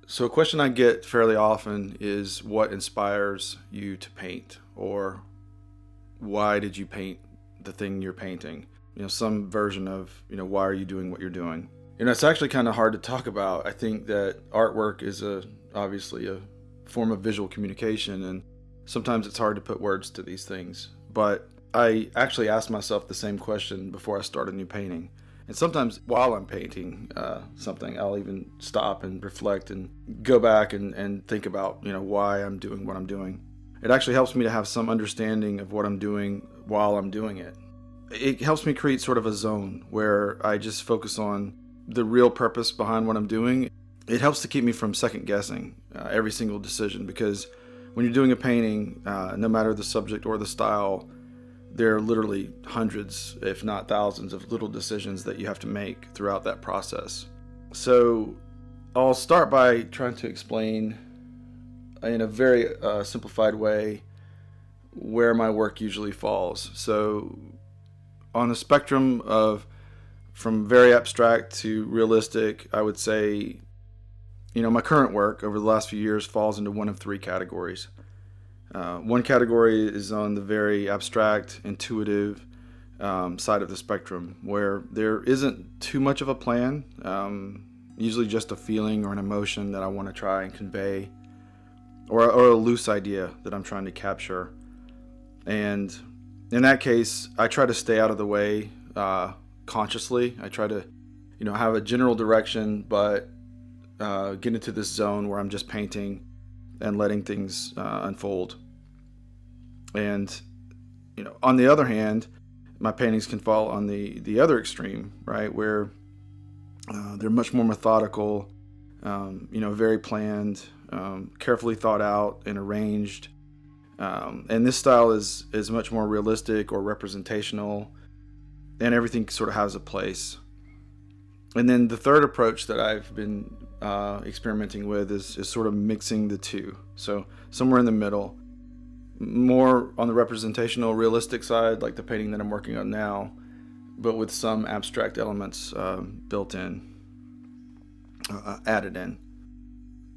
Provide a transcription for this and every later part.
So a question I get fairly often is what inspires you to paint, or why did you paint the thing you're painting? Some version of, why are you doing what you're doing? It's actually kind of hard to talk about. I think that artwork is obviously a form of visual communication, and sometimes it's hard to put words to these things. But I actually ask myself the same question before I start a new painting. And sometimes while I'm painting something, I'll even stop and reflect and go back and think about, why I'm doing what I'm doing. It actually helps me to have some understanding of what I'm doing while I'm doing it. It helps me create sort of a zone where I just focus on the real purpose behind what I'm doing. It helps to keep me from second guessing every single decision, because when you're doing a painting, no matter the subject or the style, there are literally hundreds, if not thousands, of little decisions that you have to make throughout that process. So I'll start by trying to explain in a very simplified way where my work usually falls. So on the spectrum of from very abstract to realistic, I would say, my current work over the last few years falls into one of three categories. One category is on the very abstract, intuitive side of the spectrum, where there isn't too much of a plan, usually just a feeling or an emotion that I want to try and convey, or a loose idea that I'm trying to capture. And in that case, I try to stay out of the way consciously. I try to, have a general direction, but get into this zone where I'm just painting and letting things unfold. And on the other hand, my paintings can fall on the other extreme, right, where they're much more methodical, very planned, carefully thought out and arranged. And this style is much more realistic or representational, and everything sort of has a place. And then the third approach that I've been experimenting with is sort of mixing the two. So somewhere in the middle, more on the representational, realistic side, like the painting that I'm working on now, but with some abstract elements built in, added in.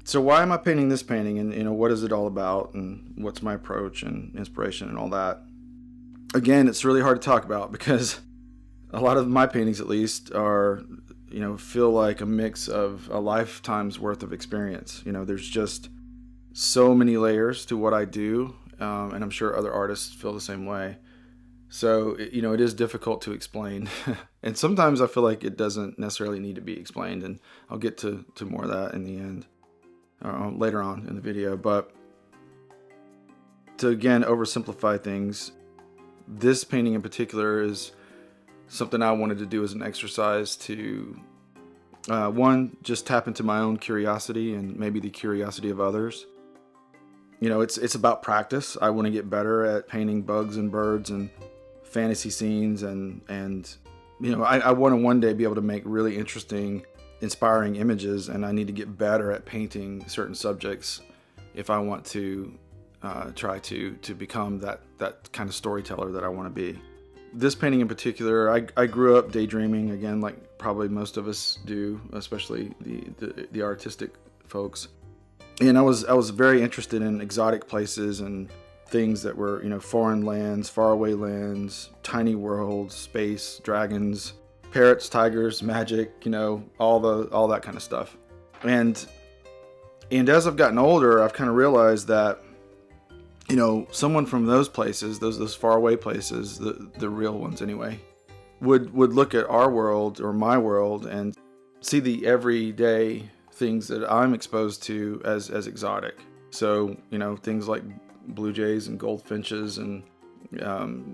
So why am I painting this painting, and what is it all about, and what's my approach and inspiration and all that? Again, it's really hard to talk about because a lot of my paintings, at least, are feel like a mix of a lifetime's worth of experience. There's just so many layers to what I do, and I'm sure other artists feel the same way. So it is difficult to explain, and sometimes I feel like it doesn't necessarily need to be explained, and I'll get to more of that in the end, later on in the video. But to again oversimplify things, this painting in particular is something I wanted to do as an exercise to one, just tap into my own curiosity and maybe the curiosity of others. It's about practice. I want to get better at painting bugs and birds and fantasy scenes, and I want to one day be able to make really interesting, inspiring images, and I need to get better at painting certain subjects if I want to try to become that kind of storyteller that I want to be. This painting in particular, I grew up daydreaming, again, like probably most of us do, especially the artistic folks. And I was very interested in exotic places and things that were, foreign lands, faraway lands, tiny worlds, space, dragons, parrots, tigers, magic, all that kind of stuff. And as I've gotten older, I've kind of realized that someone from those places, those faraway places, the real ones anyway, would look at our world or my world and see the everyday things that I'm exposed to as exotic. So, things like blue jays and goldfinches and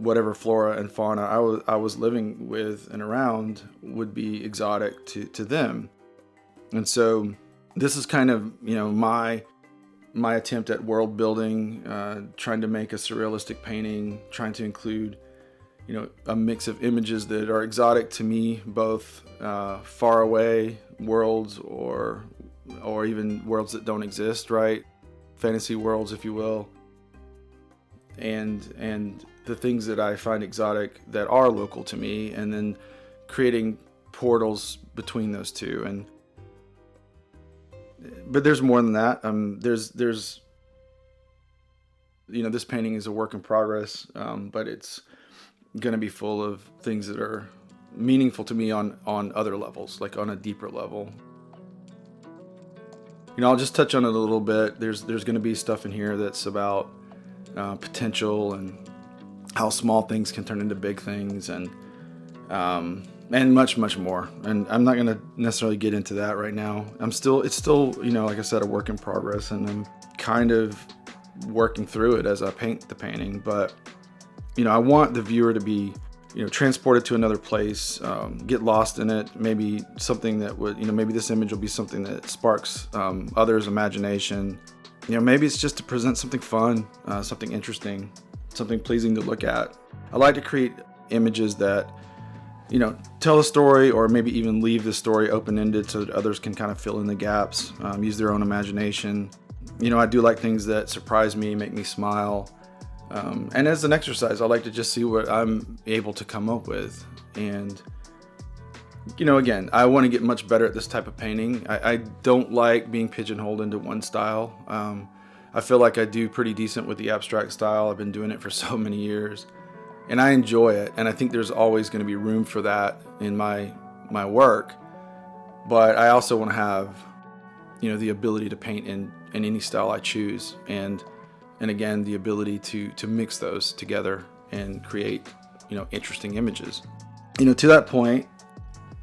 whatever flora and fauna I was living with and around would be exotic to them. And so this is kind of, my attempt at world building, trying to make a surrealistic painting, trying to include, a mix of images that are exotic to me, both far away worlds or even worlds that don't exist, right? Fantasy worlds, if you will, and the things that I find exotic that are local to me, and then creating portals between those two. And But there's more than that. There's this painting is a work in progress, but it's going to be full of things that are meaningful to me on other levels, like on a deeper level. I'll just touch on it a little bit. There's going to be stuff in here that's about potential and how small things can turn into big things, and much, much more. And I'm not going to necessarily get into that right now. It's still, like I said, a work in progress, and I'm kind of working through it as I paint the painting. But, I want the viewer to be, transported to another place, get lost in it. Maybe something that would, maybe this image will be something that sparks others' imagination. Maybe it's just to present something fun, something interesting, something pleasing to look at. I like to create images that, tell a story, or maybe even leave the story open-ended so that others can kind of fill in the gaps, use their own imagination. I do like things that surprise me, make me smile. And as an exercise, I like to just see what I'm able to come up with. And, again, I want to get much better at this type of painting. I don't like being pigeonholed into one style. I feel like I do pretty decent with the abstract style. I've been doing it for so many years, and I enjoy it. And I think there's always going to be room for that in my work. But I also want to have, the ability to paint in any style I choose. And again, the ability to mix those together and create, interesting images. To that point,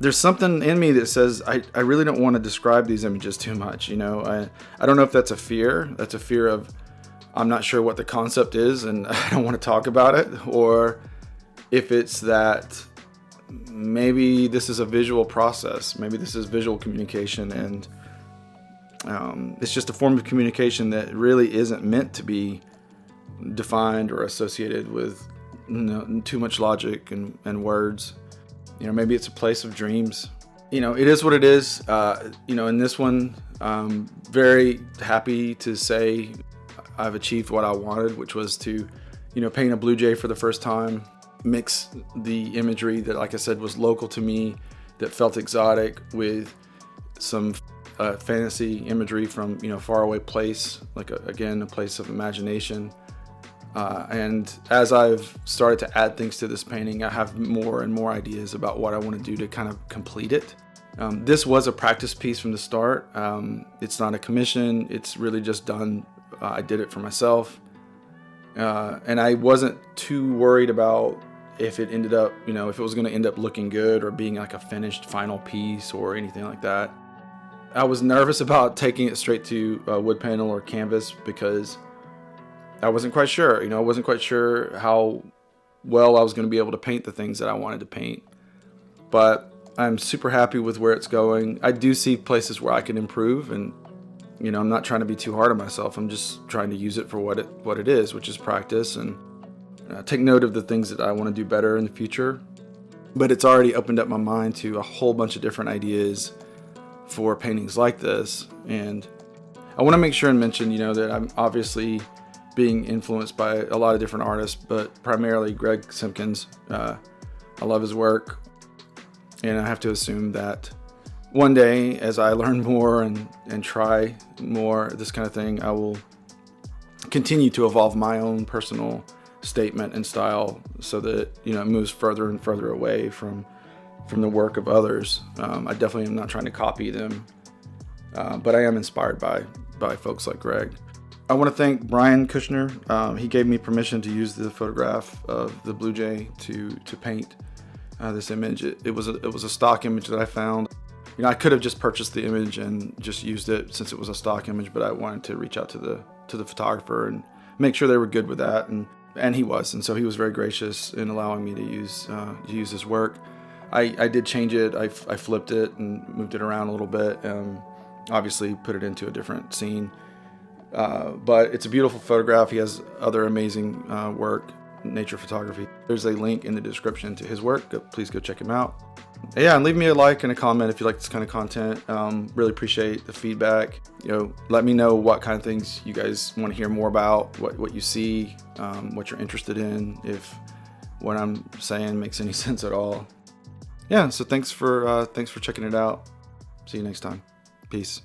there's something in me that says I really don't want to describe these images too much. I don't know if that's a fear. That's a fear of, I'm not sure what the concept is and I don't want to talk about it, or if it's that maybe this is a visual process. Maybe this is visual communication, and it's just a form of communication that really isn't meant to be defined or associated with too much logic and words. Maybe it's a place of dreams. It is what it is. In this one, I'm very happy to say I've achieved what I wanted, which was to, paint a blue jay for the first time, mix the imagery that, like I said, was local to me, that felt exotic, with some fantasy imagery from, faraway place, like a place of imagination. And as I've started to add things to this painting, I have more and more ideas about what I want to do to kind of complete it. This was a practice piece from the start. It's not a commission. It's really just done. I did it for myself. And I wasn't too worried about if it ended up, if it was going to end up looking good or being like a finished final piece or anything like that. I was nervous about taking it straight to wood panel or canvas because I wasn't quite sure. I wasn't quite sure how well I was going to be able to paint the things that I wanted to paint. But I'm super happy with where it's going. I do see places where I can improve, and I'm not trying to be too hard on myself. I'm just trying to use it for what it is, which is practice, and take note of the things that I want to do better in the future. But it's already opened up my mind to a whole bunch of different ideas for paintings like this. And I want to make sure and mention, that I'm obviously being influenced by a lot of different artists, but primarily Greg Simpkins. I love his work, and I have to assume that one day, as I learn more and try more this kind of thing, I will continue to evolve my own personal statement and style so that it moves further and further away from the work of others. I definitely am not trying to copy them, but I am inspired by folks like Greg. I want to thank Brian Kushner. He gave me permission to use the photograph of the blue jay to paint this image. It was a stock image that I found. I could have just purchased the image and just used it since it was a stock image, but I wanted to reach out to the photographer and make sure they were good with that, and he was, and so he was very gracious in allowing me to use his work. I did change it. I flipped it and moved it around a little bit. Obviously, put it into a different scene. But it's a beautiful photograph. He has other amazing work, nature photography. There's a link in the description to his work. Please go check him out. Yeah, and leave me a like and a comment if you like this kind of content. Really appreciate the feedback. Let me know what kind of things you guys want to hear more about, what you see, what you're interested in, if what I'm saying makes any sense at all. Yeah, so thanks for checking it out. See you next time. Peace.